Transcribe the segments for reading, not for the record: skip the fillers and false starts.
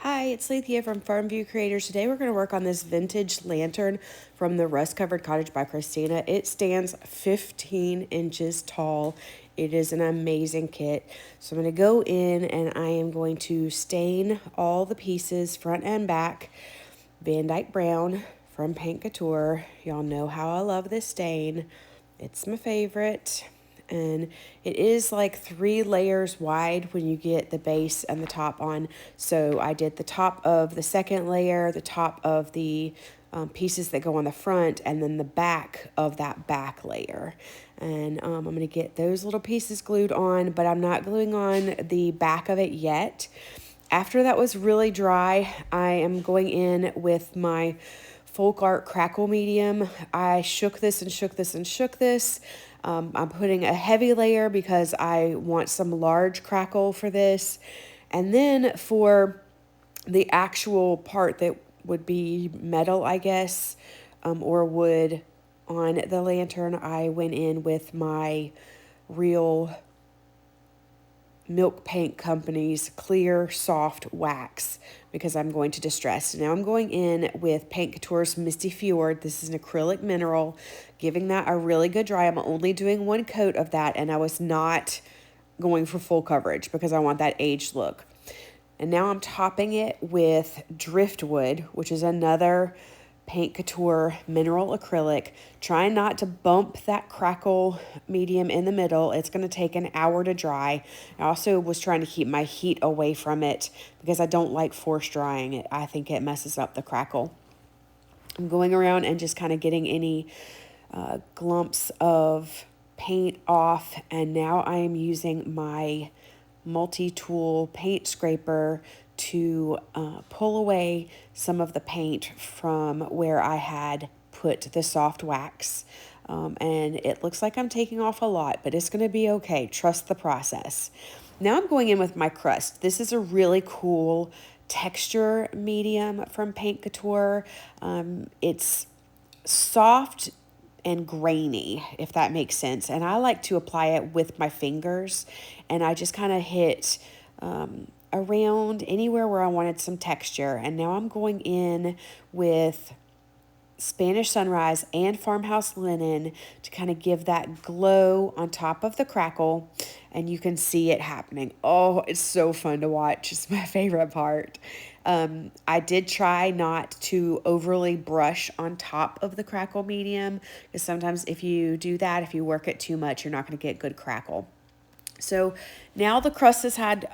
Hi, it's Leithia from Farmview Creators. Today we're going to work on this vintage lantern from the Rust Covered Cottage by Christina. It stands 15 inches tall. It is an amazing kit. So I'm going to go in and I am going to stain all the pieces front and back. Dyke Brown from Paint Couture. Y'all know how I love this stain. It's my favorite. And it is like 3 layers wide when you get the base and the top on. So I did the top of the second layer, the top of the pieces that go on the front, and then the back of that back layer. And I'm going to get those little pieces glued on, but I'm not gluing on the back of it yet. After that was really dry, I am going in with my FolkArt Crackle medium. I shook this and shook this and shook this. I'm putting a heavy layer because I want some large crackle for this. And then for the actual part that would be metal, I guess, or wood on the lantern, I went in with my Real Milk Paint Company's clear soft wax because I'm going to distress. Now I'm going in with Paint Couture's Misty Fjord. This is an acrylic mineral, giving that a really good dry. I'm only doing 1 coat of that, and I was not going for full coverage because I want that aged look. And now I'm topping it with Driftwood, which is another Paint Couture Mineral Acrylic. Trying not to bump that crackle medium in the middle. It's going to take an hour to dry. I also was trying to keep my heat away from it because I don't like force drying it. I think it messes up the crackle. I'm going around and just kind of getting any glumps of paint off, and now I am using my multi-tool paint scraper to pull away some of the paint from where I had put the soft wax. And it looks like I'm taking off a lot, but it's going to be okay. Trust the process. Now I'm going in with my crust. This is a really cool texture medium from Paint Couture. It's soft and grainy, if that makes sense. And I like to apply it with my fingers, and I just kind of hit around anywhere where I wanted some texture. And now I'm going in with Spanish Sunrise and Farmhouse Linen to kind of give that glow on top of the crackle, and you can see it happening. Oh, it's so fun to watch. It's my favorite part. I did try not to overly brush on top of the crackle medium because sometimes if you do that, if you work it too much, you're not going to get good crackle. So now the crust has had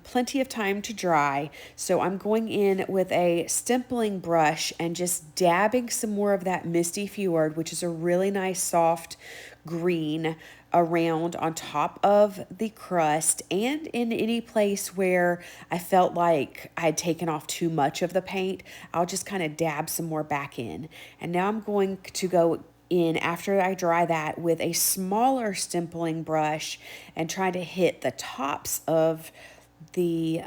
plenty of time to dry. So I'm going in with a stippling brush and just dabbing some more of that Misty Fjord, which is a really nice soft green, around on top of the crust and in any place where I felt like I had taken off too much of the paint. I'll just kind of dab some more back in. And now I'm going to go in after I dry that with a smaller stippling brush and try to hit the tops of the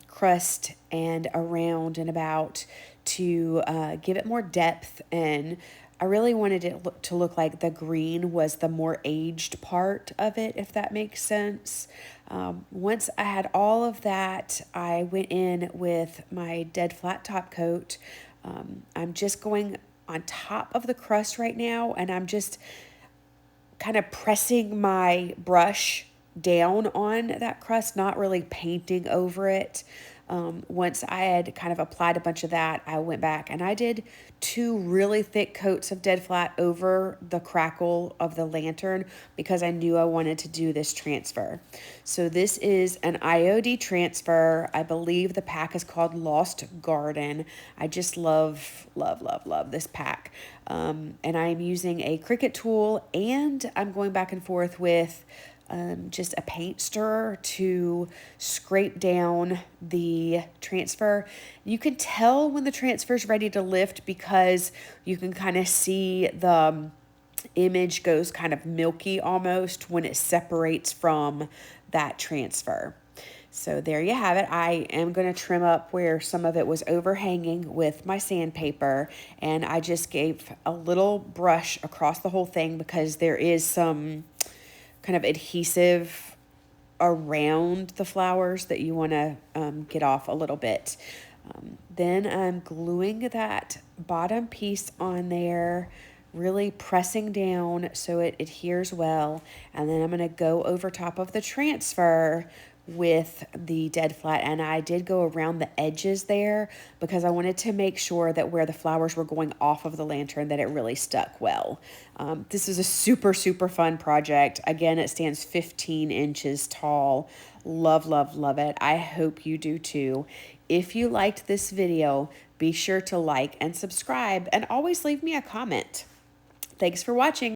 crust and around and about to give it more depth. And I really wanted it to look like the green was the more aged part of it, if that makes sense. Once I had all of that, I went in with my Dead Flat Topcoat. I'm just going on top of the crust right now, and I'm just kind of pressing my brush down on that crust, not really painting over it. Once I had kind of applied a bunch of that, I went back and I did 2 really thick coats of Dead Flat over the crackle of the lantern because I knew I wanted to do this transfer. So this is an IOD transfer. I believe the pack is called Lost Garden. I just love, love, love, love this pack. And I'm using a Cricut tool, and I'm going back and forth with just a paint stirrer to scrape down the transfer. You can tell when the transfer is ready to lift because you can kind of see the image goes kind of milky almost when it separates from that transfer. So there you have it. I am going to trim up where some of it was overhanging with my sandpaper, and I just gave a little brush across the whole thing because there is some kind of adhesive around the flowers that you want to get off a little bit. Then I'm gluing that bottom piece on there, really pressing down so it adheres well. And then I'm going to go over top of the transfer with the dead flat, and I did go around the edges there because I wanted to make sure that where the flowers were going off of the lantern that it really stuck well. This is a super fun project. Again, it stands 15 inches tall. Love, love, love it. I hope you do too. If you liked this video, be sure to like and subscribe and always leave me a comment. Thanks for watching.